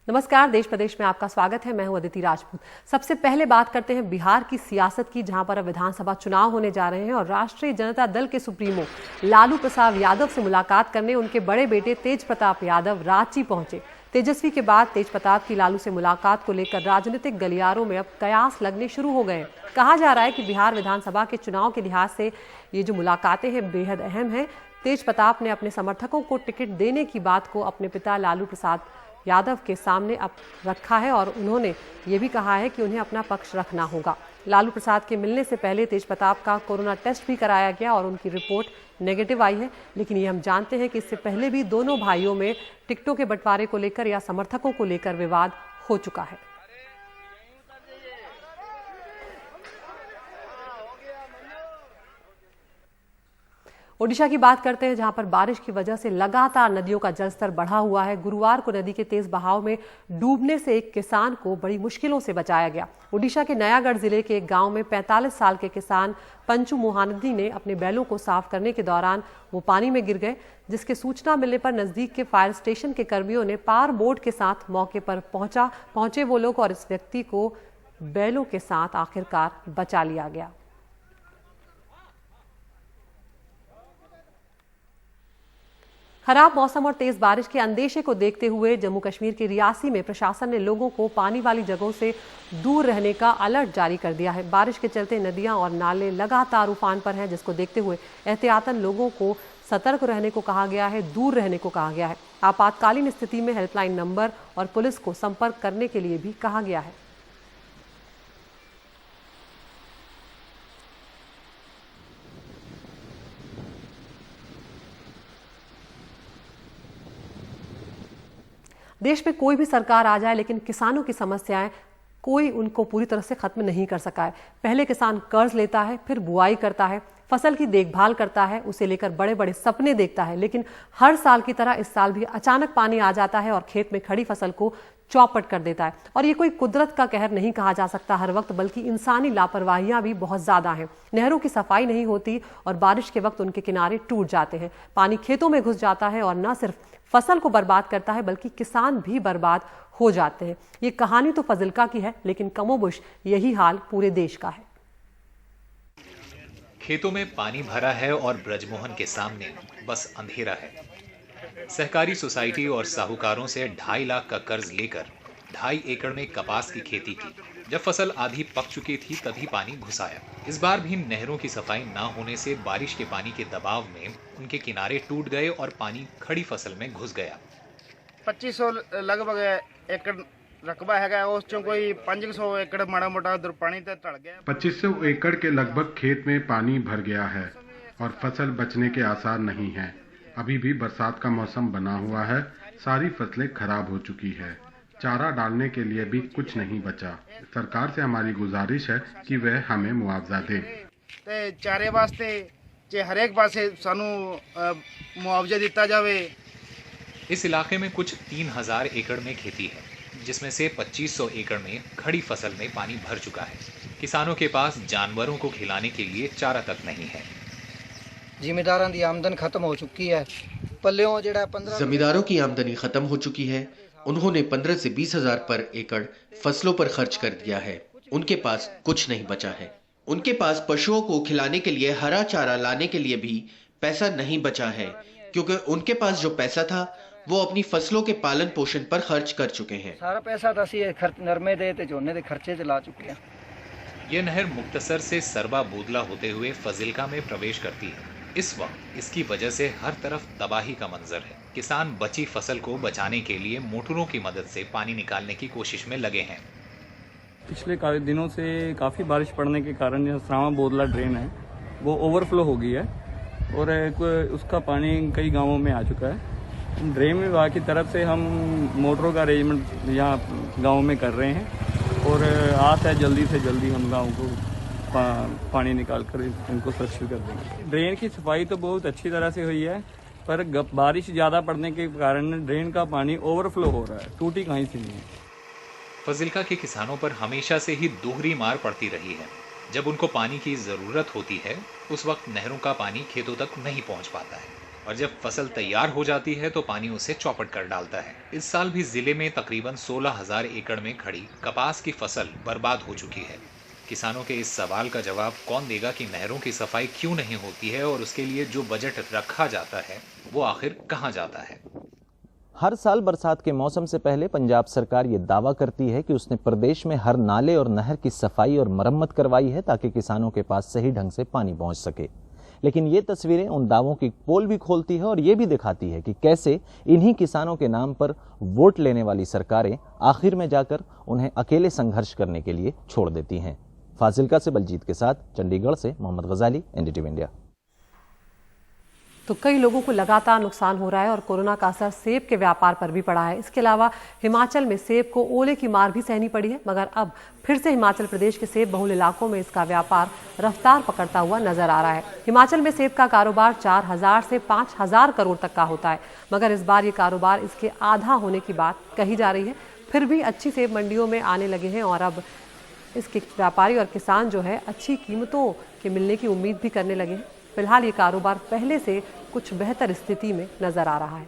नमस्कार, देश प्रदेश में आपका स्वागत है। मैं हूं अदिति राजपूत। सबसे पहले बात करते हैं बिहार की सियासत की, जहां पर अब विधानसभा चुनाव होने जा रहे हैं और राष्ट्रीय जनता दल के सुप्रीमो लालू प्रसाद यादव से मुलाकात करने उनके बड़े बेटे तेज प्रताप यादव रांची पहुंचे। तेजस्वी के बाद तेज प्रताप की लालू से मुलाकात को लेकर राजनीतिक गलियारों में अब कयास लगने शुरू हो गए। कहा जा रहा है कि बिहार विधानसभा के चुनाव के लिहाज से ये जो मुलाकातें हैं बेहद अहम है। तेज प्रताप ने अपने समर्थकों को टिकट देने की बात को अपने पिता लालू प्रसाद यादव के सामने अब रखा है और उन्होंने ये भी कहा है कि उन्हें अपना पक्ष रखना होगा। लालू प्रसाद के मिलने से पहले तेज प्रताप का कोरोना टेस्ट भी कराया गया और उनकी रिपोर्ट नेगेटिव आई है, लेकिन ये हम जानते हैं कि इससे पहले भी दोनों भाइयों में टिकटों के बंटवारे को लेकर या समर्थकों को लेकर विवाद हो चुका है। ओडिशा की बात करते हैं, जहां पर बारिश की वजह से लगातार नदियों का जलस्तर बढ़ा हुआ है। गुरुवार को नदी के तेज बहाव में डूबने से एक किसान को बड़ी मुश्किलों से बचाया गया। ओडिशा के नयागढ़ जिले के एक गांव में 45 साल के किसान पंचू मोहानदी ने अपने बैलों को साफ करने के दौरान वो पानी में गिर गए, जिसके सूचना मिलने पर नजदीक के फायर स्टेशन के कर्मियों ने पार बोट के साथ मौके पर पहुंचे वो लोग और इस व्यक्ति को बैलों के साथ आखिरकार बचा लिया गया। खराब मौसम और तेज बारिश के अंदेशे को देखते हुए जम्मू कश्मीर के रियासी में प्रशासन ने लोगों को पानी वाली जगहों से दूर रहने का अलर्ट जारी कर दिया है। बारिश के चलते नदियां और नाले लगातार उफान पर हैं, जिसको देखते हुए एहतियातन लोगों को सतर्क रहने को कहा गया है, दूर रहने को कहा गया है। आपातकालीन स्थिति में हेल्पलाइन नंबर और पुलिस को संपर्क करने के लिए भी कहा गया है। देश में कोई भी सरकार आ जाए, लेकिन किसानों की समस्याएं कोई उनको पूरी तरह से खत्म नहीं कर सका है। पहले किसान कर्ज लेता है, फिर बुआई करता है, फसल की देखभाल करता है, उसे लेकर बड़े बड़े सपने देखता है, लेकिन हर साल की तरह इस साल भी अचानक पानी आ जाता है और खेत में खड़ी फसल को चौपट कर देता है। और ये कोई कुदरत का कहर नहीं कहा जा सकता हर वक्त, बल्कि इंसानी लापरवाहियां भी बहुत ज्यादा हैं। नहरों की सफाई नहीं होती और बारिश के वक्त उनके किनारे टूट जाते हैं। पानी खेतों में घुस जाता है और न सिर्फ फसल को बर्बाद करता है, बल्कि किसान भी बर्बाद हो जाते हैं। ये कहानी तो फजिल्का की है, लेकिन कमोबुश यही हाल पूरे देश का है। खेतों में पानी भरा है और ब्रजमोहन के सामने बस अंधेरा है। सहकारी सोसाइटी और साहूकारों से 2.5 लाख का कर्ज लेकर 2.5 एकड़ में कपास की खेती की। जब फसल आधी पक चुकी थी तभी पानी घुस आया। इस बार भी नहरों की सफाई ना होने से बारिश के पानी के दबाव में उनके किनारे टूट गए और पानी खड़ी फसल में घुस गया। 2500 लगभग एकड़ रकबा है, उस चों कोई 500 एकड़ माड़ा मोटा उधर पानी ते टल गया। 2500 एकड़ के लगभग खेत में पानी भर गया है और फसल बचने के आसार नहीं है। अभी भी बरसात का मौसम बना हुआ है, सारी फसलें खराब हो चुकी है। चारा डालने के लिए भी कुछ नहीं बचा। सरकार से हमारी गुजारिश है कि वह हमें मुआवजा दे। ते चारे वास्ते जे हरेक पासे सानू मुआवजा दिता जावे। इस इलाके में कुछ 3000 एकड़ में खेती है, जिसमें से 2500 एकड़ में खड़ी फसल में पानी भर चुका है। किसानों के पास जानवरों को खिलाने के लिए चारा तक नहीं है। जिम्मेदारों की आमदन खत्म हो चुकी है। पल्लियों जेड़ा 15 जमींदारों की आमदनी खत्म हो चुकी है। उन्होंने 15 से 20 हजार पर एकड़ फसलों पर खर्च कर दिया है। उनके पास कुछ नहीं बचा है। उनके पास पशुओं को खिलाने के लिए हरा चारा लाने के लिए भी पैसा नहीं बचा है, क्योंकि उनके पास जो पैसा था वो अपनी फसलों के पालन पोषण पर खर्च कर चुके हैं। सारा पैसा नरमे दे ते झोने दे खर्चे चला चुके हैं। यह नहर मुक्तसर से सरबा बोदला होते हुए फजिल्का में प्रवेश करती है। इस वक्त इसकी वजह से हर तरफ तबाही का मंजर है। किसान बची फसल को बचाने के लिए मोटरों की मदद से पानी निकालने की कोशिश में लगे हैं। पिछले दिनों से काफ़ी बारिश पड़ने के कारण यह सरावा बोदला ड्रेन है वो ओवरफ्लो हो गई है और उसका पानी कई गांवों में आ चुका है। ड्रेन विभाग की तरफ से हम मोटरों का अरेंजमेंट यहाँ गाँव में कर रहे हैं और आस है जल्दी से जल्दी हम गाँव को पानी निकाल कर इनको सुरक्षित कर देंगे। ड्रेन की सफाई तो बहुत अच्छी तरह से हुई है, पर बारिश ज़्यादा पड़ने के कारण ड्रेन का पानी ओवरफ्लो हो रहा है, टूटी कहीं से नहीं है। फजिल्का के किसानों पर हमेशा से ही दोहरी मार पड़ती रही है। जब उनको पानी की जरूरत होती है, उस वक्त नहरों का पानी खेतों तक नहीं पहुंच पाता है। और जब फसल तैयार हो जाती है तो पानी उसे चौपट कर डालता है। इस साल भी जिले में तकरीबन 16,000 एकड़ में खड़ी कपास की फसल बर्बाद हो चुकी है। किसानों के इस सवाल का जवाब कौन देगा कि नहरों की सफाई क्यों नहीं होती है और उसके लिए जो बजट रखा जाता है वो आखिर कहां जाता है। हर साल बरसात के मौसम से पहले पंजाब सरकार ये दावा करती है कि उसने प्रदेश में हर नाले और नहर की सफाई और मरम्मत करवाई है ताकि किसानों के पास सही ढंग से पानी पहुंच सके। लेकिन ये तस्वीरें उन दावों की पोल भी खोलती है और ये भी दिखाती है कि कैसे इन्हीं किसानों के नाम पर वोट लेने वाली सरकारें आखिर में जाकर उन्हें अकेले संघर्ष करने के लिए छोड़ देती हैं। फाजिल्का से बलजीत के साथ, चंडीगढ़ से मोहम्मद गजाली, एनडीटीवी इंडिया। तो कई लोगों को लगातार नुकसान हो रहा है और कोरोना का असर सेब के व्यापार पर भी पड़ा है। इसके अलावा हिमाचल में सेब को ओले की मार भी सहनी पड़ी है, मगर अब फिर से हिमाचल प्रदेश के सेब बहुल इलाकों में इसका व्यापार रफ्तार पकड़ता हुआ नजर आ रहा है। हिमाचल में सेब का कारोबार 4,000 से 5,000 करोड़ तक का होता है, मगर इस बार ये कारोबार इसके आधा होने की बात कही जा रही है। फिर भी अच्छी सेब मंडियों में आने लगे हैं और अब इसके व्यापारी और किसान जो है अच्छी कीमतों के मिलने की उम्मीद भी करने लगे हैं। फिलहाल ये कारोबार पहले से कुछ बेहतर स्थिति में नजर आ रहा है।